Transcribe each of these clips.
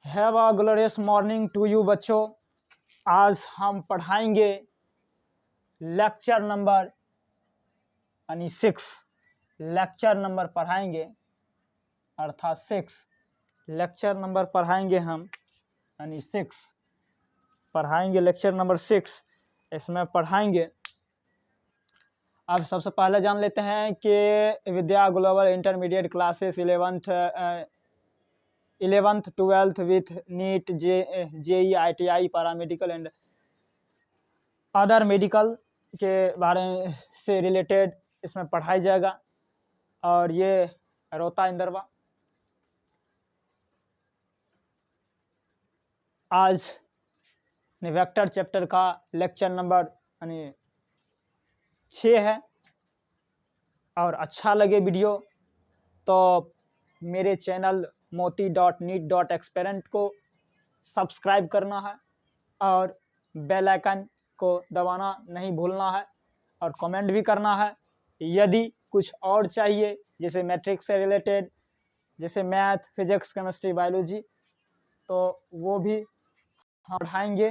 Have a glorious morning to you बच्चों। आज हम पढ़ाएंगे लेक्चर नंबर यानी 6। लेक्चर नंबर पढ़ाएंगे अर्थात 6 लेक्चर नंबर पढ़ाएंगे हम यानी 6 पढ़ाएंगे लेक्चर नंबर 6। इसमें पढ़ाएंगे। अब सबसे पहले जान लेते हैं कि Vidya global intermediate classes 11th 12th with NEET JEE ITI paramedical and other medical के बारे से रिलेटेड इसमें पढ़ाई जाएगा। और ये रोता इंदरवा आज वेक्टर चैप्टर का लेक्चर नंबर यानी 6 है। और अच्छा लगे वीडियो तो मेरे चैनल moti.neet.experiment को सब्सक्राइब करना है और बेल आइकन को दबाना नहीं भूलना है और कमेंट भी करना है। यदि कुछ और चाहिए जैसे मैट्रिक्स से रिलेटेड, जैसे मैथ, फिजिक्स, केमिस्ट्री, बायोलॉजी, तो वो भी हम पढ़ाएंगे।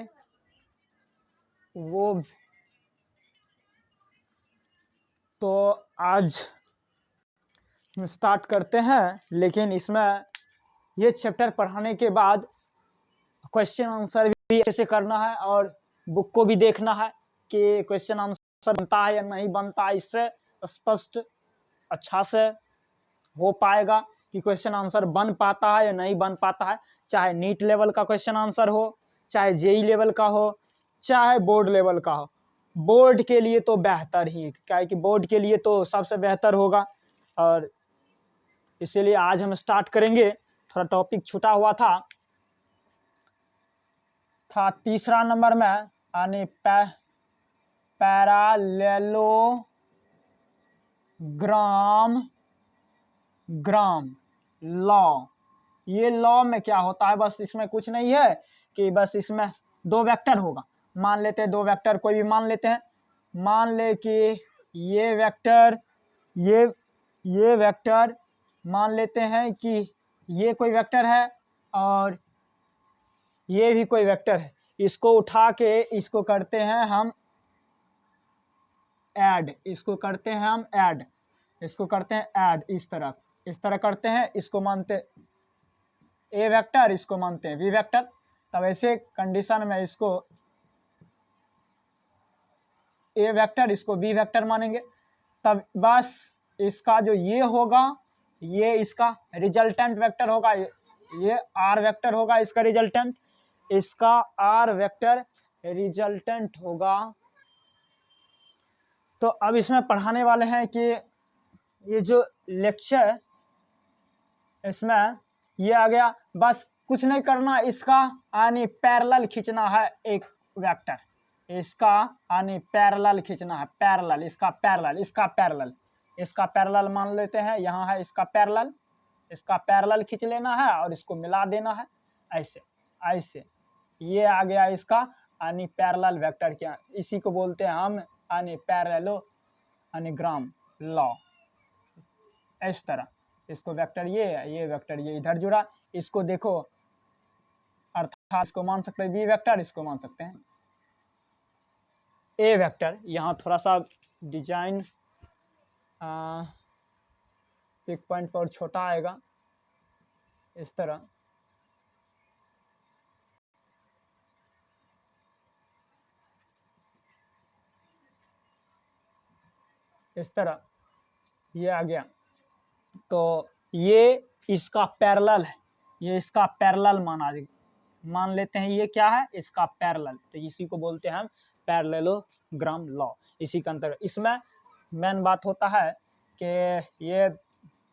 वो तो आज हम स्टार्ट करते हैं। लेकिन इसमें ये चैप्टर पढ़ाने के बाद क्वेश्चन आंसर भी अच्छे से करना है और बुक को भी देखना है कि क्वेश्चन आंसर बनता है या नहीं बनता। इससे स्पष्ट अच्छा से हो पाएगा कि क्वेश्चन आंसर बन पाता है या नहीं बन पाता है। चाहे नीट लेवल का क्वेश्चन आंसर हो, चाहे जेई लेवल का हो, चाहे बोर्ड लेवल का हो। बोर्ड के लिए तो बेहतर ही, क्या है कि बोर्ड के लिए तो सबसे बेहतर होगा। और इसीलिए आज हम स्टार्ट करेंगे। थोड़ा टॉपिक छूटा हुआ था तीसरा नंबर में यानी पैरालेलोग्राम लॉ। ये लॉ में क्या होता है, बस इसमें कुछ नहीं है कि बस इसमें दो वेक्टर होगा। मान लेते हैं दो वेक्टर कोई भी मान लेते हैं। मान ले कि ये वेक्टर ये वेक्टर मान लेते हैं कि ये कोई वेक्टर है और ये भी कोई वेक्टर है। इसको उठा के इसको करते हैं हम ऐड, इसको करते हैं हम ऐड, इसको करते हैं ऐड। इस तरह करते हैं। इसको मानते ए वेक्टर, इसको मानते हैं बी वेक्टर। तब ऐसे कंडीशन में इसको ए वेक्टर, इसको बी वेक्टर मानेंगे। तब बस इसका जो ये होगा, ये इसका रिजल्टेंट वेक्टर होगा। ये आर वेक्टर होगा इसका रिजल्टेंट, इसका आर वेक्टर रिजल्टेंट होगा। तो अब इसमें पढ़ाने वाले हैं कि ये जो लेक्चर इसमें ये आ गया। बस कुछ नहीं करना, इसका यानी पैरेलल खींचना है एक वेक्टर। इसका यानी पैरेलल खींचना है, पैरेलल, इसका पैरेलल, इसका पैरेलल, इसका पैरेलल मान लेते हैं। यहाँ है इसका पैरेलल, इसका पैरेलल खींच लेना है और इसको मिला देना है ऐसे ऐसे। ये आ गया इसका यानी पैरेलल वेक्टर। क्या इसी को बोलते हैं हम यानी पैरेललोग्राम लॉ। इस तरह इसको वेक्टर ये वेक्टर ये इधर जुड़ा। इसको देखो अर्थात इसको मान सकते हैं बी वेक्टर, इसको मान सकते हैं ए वेक्टर। यहाँ थोड़ा सा डिजाइन एक पॉइंट पर छोटा आएगा इस तरह। इस तरह ये आ गया। तो ये इसका पैरेलल है, ये इसका पैरेलल मान लेते हैं। ये क्या है, इसका पैरेलल। तो इसी को बोलते हैं हम पैरेललोग्राम लॉ। इसी के अंतर्गत इसमें मेन बात होता है कि ये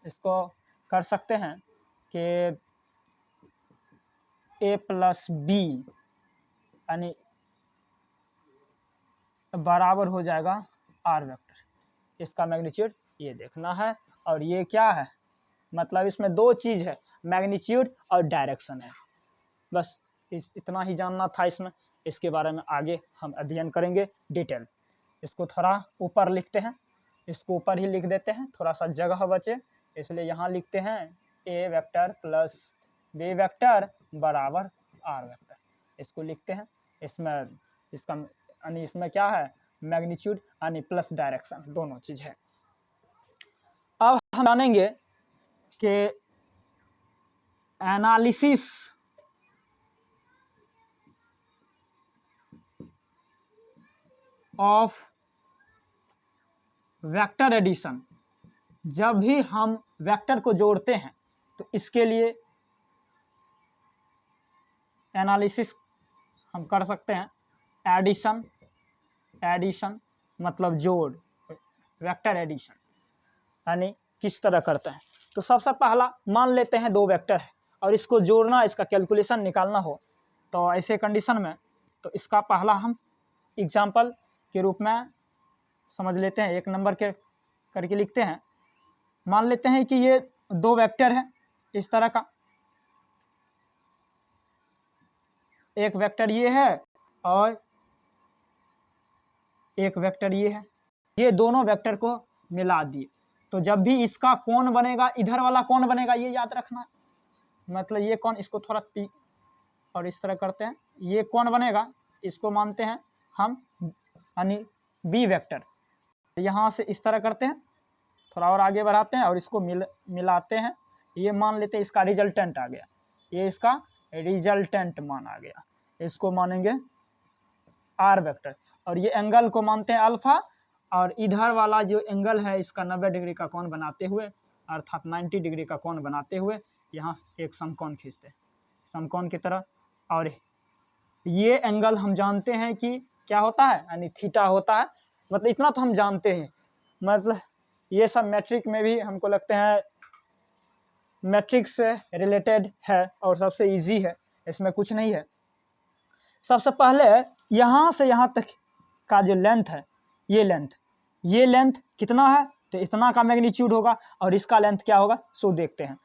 इसको कर सकते हैं कि a प्लस बी यानी बराबर हो जाएगा आर वेक्टर। इसका मैग्नीट्यूड ये देखना है। और ये क्या है, मतलब इसमें दो चीज़ है, मैग्नीट्यूड और डायरेक्शन है। बस इतना ही जानना था इसमें। इसके बारे में आगे हम अध्ययन करेंगे डिटेल। इसको थोड़ा ऊपर लिखते हैं, इसको ऊपर ही लिख देते हैं, थोड़ा सा जगह बचे इसलिए यहाँ लिखते हैं ए वेक्टर प्लस बी वेक्टर बराबर आर वेक्टर, इसको लिखते हैं। इसमें इसका यानी इसमें क्या है, मैग्नीट्यूड यानी प्लस डायरेक्शन दोनों चीज है। अब हम जानेंगे कि एनालिसिस ऑफ वेक्टर एडिशन, जब भी हम वेक्टर को जोड़ते हैं तो इसके लिए एनालिसिस हम कर सकते हैं। एडिशन, एडिशन मतलब जोड़, वेक्टर एडिशन यानी किस तरह करते हैं। तो सबसे पहला मान लेते हैं दो वेक्टर है और इसको जोड़ना, इसका कैलकुलेशन निकालना हो तो ऐसे कंडीशन में तो इसका पहला हम एग्जाम्पल के रूप में समझ लेते हैं, एक नंबर के करके लिखते हैं। मान लेते हैं कि ये दो वेक्टर है इस तरह का, एक वेक्टर ये है और एक वेक्टर ये है। ये दोनों वेक्टर को मिला दिए तो जब भी इसका कौन बनेगा, इधर वाला कौन बनेगा ये याद रखना। मतलब ये कौन, इसको थोड़ा और इस तरह करते हैं, ये कौन बनेगा, इसको मानते हैं हम यानी बी वेक्टर। यहाँ से इस तरह करते हैं, थोड़ा और आगे बढ़ाते हैं और इसको मिलाते हैं। ये मान लेते हैं इसका रिजल्टेंट आ गया, ये इसका रिजल्टेंट मान आ गया, इसको मानेंगे आर वेक्टर। और ये एंगल को मानते हैं अल्फा, और इधर वाला जो एंगल है इसका 90 डिग्री का कोण बनाते हुए अर्थात 90 डिग्री का कोण बनाते हुए यहाँ एक समकोण खींचते हैं, समकोण की तरह। और ये एंगल हम जानते हैं कि क्या होता है, यानी थीटा होता है। मतलब इतना तो हम जानते हैं, मतलब ये सब मैट्रिक में भी हमको लगते हैं मैट्रिक से रिलेटेड है और सबसे इजी है, इसमें कुछ नहीं है। सबसे पहले यहाँ से यहाँ तक का जो लेंथ है, ये लेंथ कितना है, तो इतना का मैग्नीट्यूड होगा, और इसका लेंथ क्या होगा सो देखते हैं।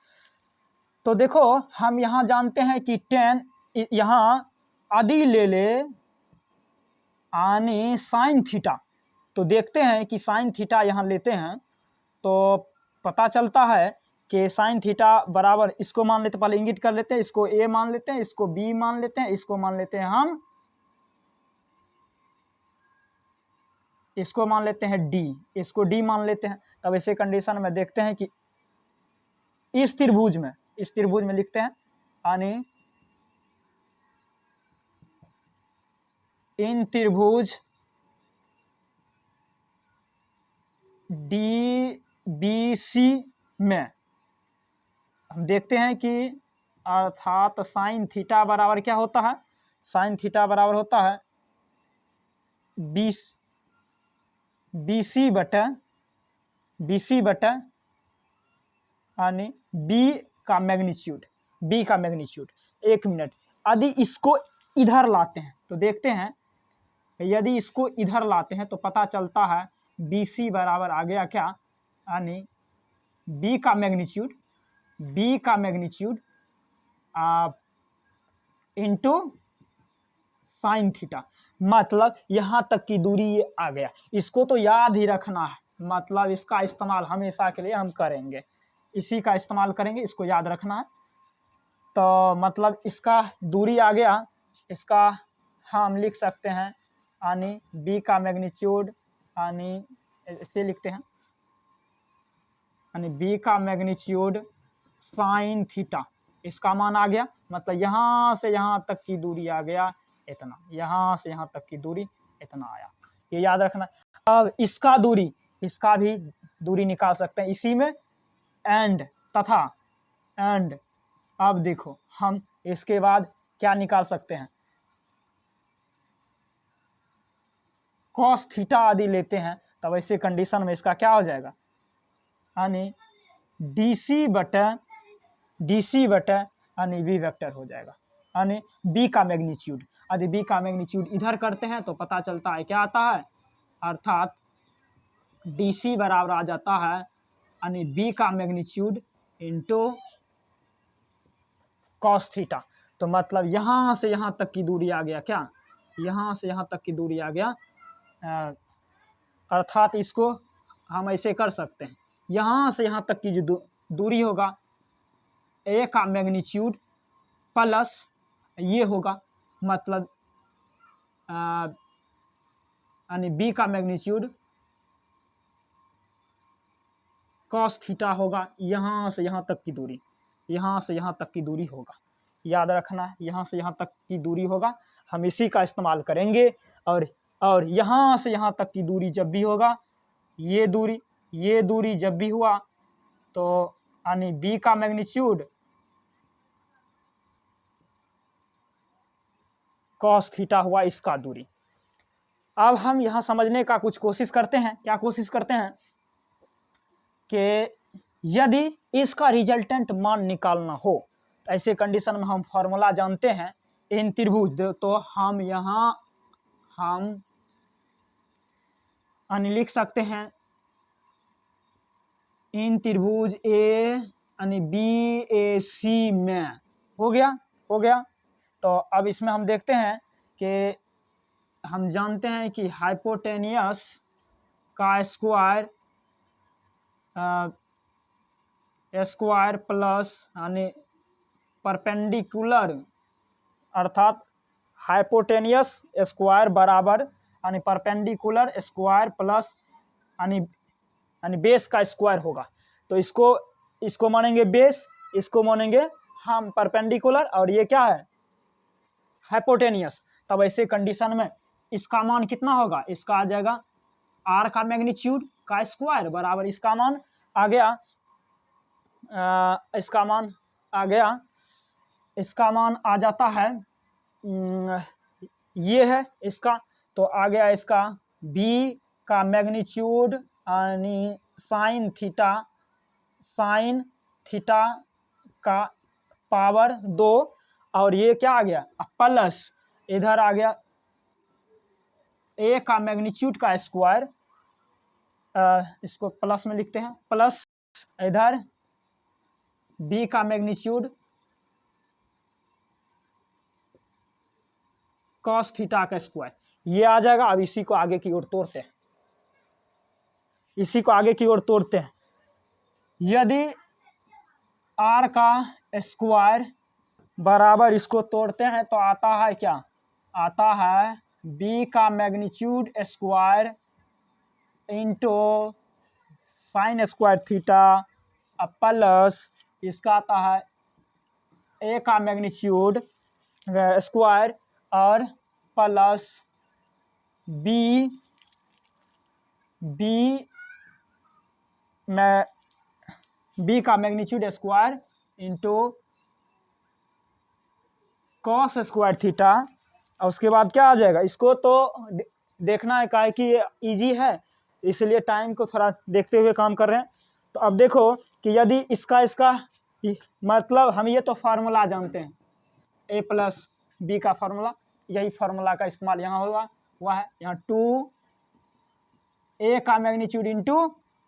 तो देखो हम यहाँ जानते हैं कि 10 यहाँ आदि ले ले यानी साइन थीटा। तो देखते हैं कि साइन थीटा यहाँ लेते हैं तो पता चलता है कि साइन थीटा बराबर, इसको मान लेते, पहले इंगित कर लेते हैं, इसको ए मान लेते हैं, इसको बी मान लेते हैं, इसको मान लेते हैं हम, इसको मान लेते हैं डी, इसको डी मान लेते हैं। तब ऐसे कंडीशन में देखते हैं कि इस त्रिभुज में लिखते हैं यानी इन त्रिभुज डी बी सी में हम देखते हैं कि अर्थात साइन थीटा बराबर क्या होता है, साइन थीटा बराबर होता है बी सी बटा यानी बी का मैग्नीट्यूड। एक मिनट, यदि इसको इधर लाते हैं तो देखते हैं, यदि इसको इधर लाते हैं तो पता चलता है बी सी बराबर आ गया क्या, यानी बी का मैग्नीट्यूड इंटू साइन थीटा। मतलब यहाँ तक की दूरी ये आ गया, इसको तो याद ही रखना है, मतलब इसका इस्तेमाल हमेशा के लिए हम करेंगे, इसी का इस्तेमाल करेंगे, इसको याद रखना है। तो मतलब इसका दूरी आ गया, इसका हम लिख सकते हैं यानी बी का मैग्नीट्यूड, यानी इसे लिखते हैं यानी बी का मैग्नीट्यूड साइन थीटा, इसका मान आ गया। मतलब यहाँ से यहाँ तक की दूरी आ गया इतना, यहाँ से यहाँ तक की दूरी इतना आया, ये याद रखना। अब इसका भी दूरी निकाल सकते हैं इसी में, एंड अब देखो हम इसके बाद क्या निकाल सकते हैं, कॉस थीटा आदि लेते हैं, तब ऐसे कंडीशन में इसका क्या हो जाएगा, यानी डीसी बटा यानी बी वेक्टर हो जाएगा, यानी बी का मैग्नीट्यूड। यदि बी का मैग्नीट्यूड इधर करते हैं तो पता चलता है क्या आता है, अर्थात डीसी बराबर आ जाता है यानी बी का मैग्नीट्यूड इंटू कॉस थीटा। तो मतलब यहाँ से यहाँ तक की दूरी आ गया क्या, यहाँ से यहाँ तक की दूरी आ गया, अर्थात इसको हम ऐसे कर सकते हैं, यहाँ से यहाँ तक की जो दूरी होगा ए का मैग्नीट्यूड प्लस ये होगा, मतलब यानी बी का मैग्नीट्यूड कॉस थीटा होगा। यहाँ से यहाँ तक की दूरी, यहाँ से यहाँ तक की दूरी होगा, याद रखना है, यहाँ से यहाँ तक की दूरी होगा, हम इसी का इस्तेमाल करेंगे। और यहाँ से यहाँ तक की दूरी जब भी होगा, ये दूरी जब भी हुआ तो यानी बी का मैग्नीट्यूड कॉस थीटा हुआ, इसका दूरी। अब हम यहाँ समझने का कुछ कोशिश करते हैं। क्या कोशिश करते हैं कि यदि इसका रिजल्टेंट मान निकालना हो तो ऐसे कंडीशन में हम फॉर्मूला जानते हैं इन त्रिभुज, तो हम यहाँ लिख सकते हैं इन त्रिभुज ए यानी बी ए सी में। हो गया। तो अब इसमें हम देखते हैं कि हम जानते हैं कि हाइपोटेनियस का स्क्वायर प्लस यानी परपेंडिकुलर, अर्थात हाइपोटेनियस स्क्वायर बराबर यानी परपेंडिकुलर स्क्वायर प्लस यानी बेस का स्क्वायर होगा। तो इसको मानेंगे बेस, इसको मानेंगे हम परपेंडिकुलर, और ये क्या है, हाइपोटेनियस। तब ऐसे कंडीशन में इसका मान कितना होगा, इसका आ जाएगा आर का मैग्नीट्यूड का स्क्वायर बराबर इसका मान आ गया, इसका मान आ जाता है, ये है इसका, तो आ गया इसका बी का मैग्नीट्यूड यानी साइन थीटा का पावर 2, और ये क्या आ गया प्लस, इधर आ गया ए का मैग्नीट्यूड का स्क्वायर, इसको प्लस में लिखते हैं, प्लस इधर बी का मैग्नीट्यूड कॉस थीटा का स्क्वायर, ये आ जाएगा। अब इसी को आगे की ओर तोड़ते हैं, यदि आर का स्क्वायर बराबर इसको तोड़ते हैं तो आता है क्या, आता है बी का magnitude square into sine square theta plus इसका आता है ए का मैग्नीट्यूड स्क्वायर और प्लस बी का magnitude square into cos square theta, और उसके बाद क्या आ जाएगा, इसको तो देखना है का है कि ये ईजी है, इसलिए टाइम को थोड़ा देखते हुए काम कर रहे हैं। तो अब देखो कि यदि इसका मतलब हम ये तो फार्मूला जानते हैं ए प्लस बी का फार्मूला, यही फार्मूला का इस्तेमाल यहाँ हुआ है, यहाँ 2 ए का मैग्नीट्यूड इंटू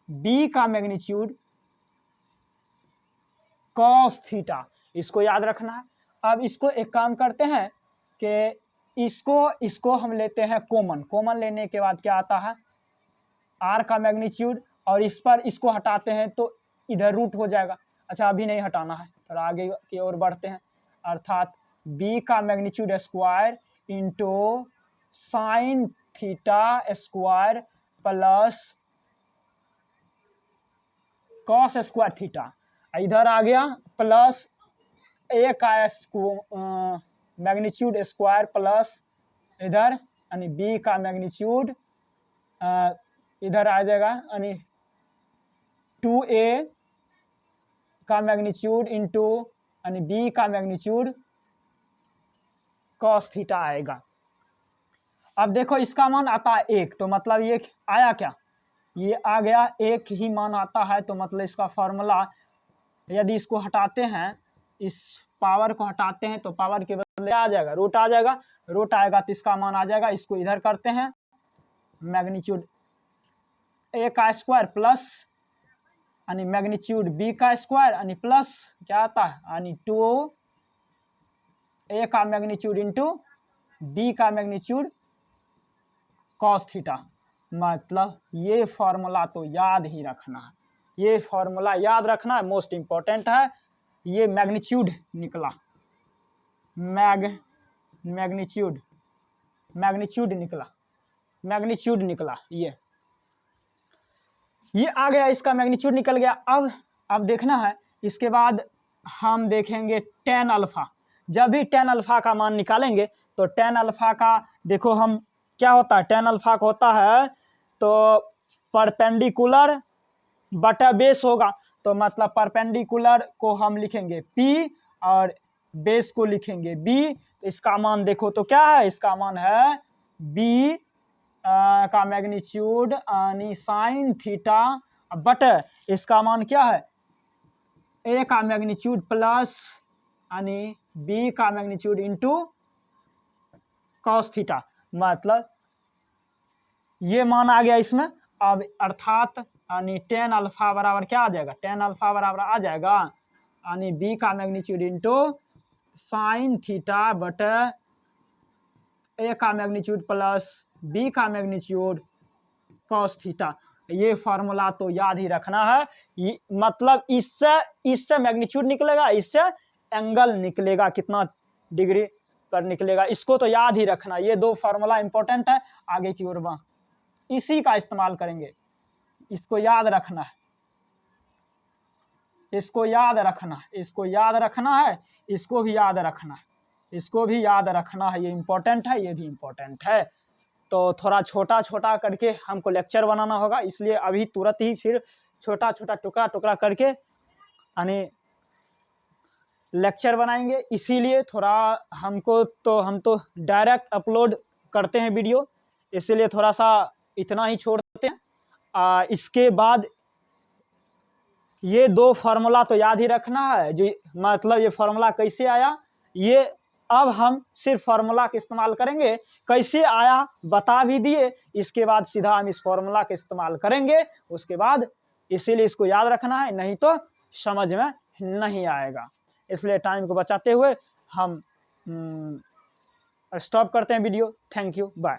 बी का मैग्नीट्यूड कॉस थीटा, इसको याद रखना है। अब इसको एक काम करते हैं कि इसको हम लेते हैं कॉमन लेने के बाद क्या आता है आर का मैग्नीट्यूड, और इस पर इसको हटाते हैं तो इधर रूट हो जाएगा। अच्छा अभी नहीं हटाना है, थोड़ा आगे की ओर बढ़ते हैं, अर्थात बी का magnitude square into sine theta square plus cos square theta, इधर आ गया प्लस ए का मैग्नीट्यूड स्क्वायर प्लस इधर यानी बी का मैग्नीट्यूड इधर आ जाएगा यानी 2a का मैग्नीट्यूड इंटू यानी बी का मैग्नीट्यूड कॉस थीटा आएगा। अब देखो इसका मान आता है 1, तो मतलब ये आया क्या, ये आ गया 1 ही मान आता है, तो मतलब इसका फॉर्मूला यदि इसको हटाते हैं, इस पावर को हटाते हैं तो पावर के बदले आ जाएगा रूट आएगा, तो इसका मान आ जाएगा, इसको इधर करते हैं मैग्नीट्यूड ए का स्क्वायर प्लस यानी मैग्नीट्यूड बी का स्क्वायर यानी प्लस क्या आता है यानी 2 ए का मैग्नीट्यूड इंटू बी का मैग्नीट्यूड कॉस थीटा। मतलब ये फॉर्मूला तो याद ही रखना है, ये फॉर्मूला याद रखना है, मोस्ट इंपॉर्टेंट है। ये मैग्नीट्यूड निकला, मैग्नीट्यूड निकला। ये आ गया, इसका मैग्नीट्यूड निकल गया। अब देखना है, इसके बाद हम देखेंगे tan अल्फा। जब भी tan अल्फा का मान निकालेंगे तो tan अल्फा का देखो हम क्या होता है, tan अल्फा का होता है तो परपेंडिकुलर बटा बेस होगा। तो मतलब परपेंडिकुलर को हम लिखेंगे P और बेस को लिखेंगे B। तो इसका मान देखो तो क्या है, इसका मान है B का मैग्नीट्यूड यानी साइन थीटा बट इसका मान क्या है, A का मैग्नीट्यूड प्लस यानी B का मैग्नीट्यूड इंटू कॉस थीटा। मतलब ये मान आ गया इसमें। अब अर्थात यानी tan अल्फा बराबर क्या आ जाएगा, tan अल्फा बराबर आ जाएगा यानी B का मैग्नीट्यूड इंटू साइन थीटा बटे A का मैग्नीट्यूड प्लस B का मैग्नीट्यूड कॉस थीटा। ये फार्मूला तो याद ही रखना है। मतलब इससे मैग्नीट्यूड निकलेगा, इससे एंगल निकलेगा, कितना डिग्री पर निकलेगा, इसको तो याद ही रखना। ये दो फार्मूला इंपॉर्टेंट है, आगे की ओर इसी का इस्तेमाल करेंगे। इसको याद रखना है, इसको याद रखना है, इसको याद रखना है, इसको भी याद रखना है, इसको भी याद रखना है। ये इंपॉर्टेंट है, ये भी इंपॉर्टेंट है। तो थोड़ा छोटा छोटा करके हमको लेक्चर बनाना होगा, इसलिए अभी तुरंत ही फिर छोटा छोटा टुकड़ा टुकड़ा करके यानी लेक्चर बनाएंगे। इसीलिए थोड़ा हम तो डायरेक्ट अपलोड करते हैं वीडियो, इसीलिए थोड़ा सा इतना ही छोड़ते हैं। इसके बाद ये दो फार्मूला तो याद ही रखना है। जो मतलब ये फार्मूला कैसे आया, ये अब हम सिर्फ फार्मूला का इस्तेमाल करेंगे। कैसे आया बता भी दिए, इसके बाद सीधा हम इस फार्मूला का इस्तेमाल करेंगे उसके बाद। इसीलिए इसको याद रखना है, नहीं तो समझ में नहीं आएगा। इसलिए टाइम को बचाते हुए हम स्टॉप करते हैं वीडियो। Thank you, bye.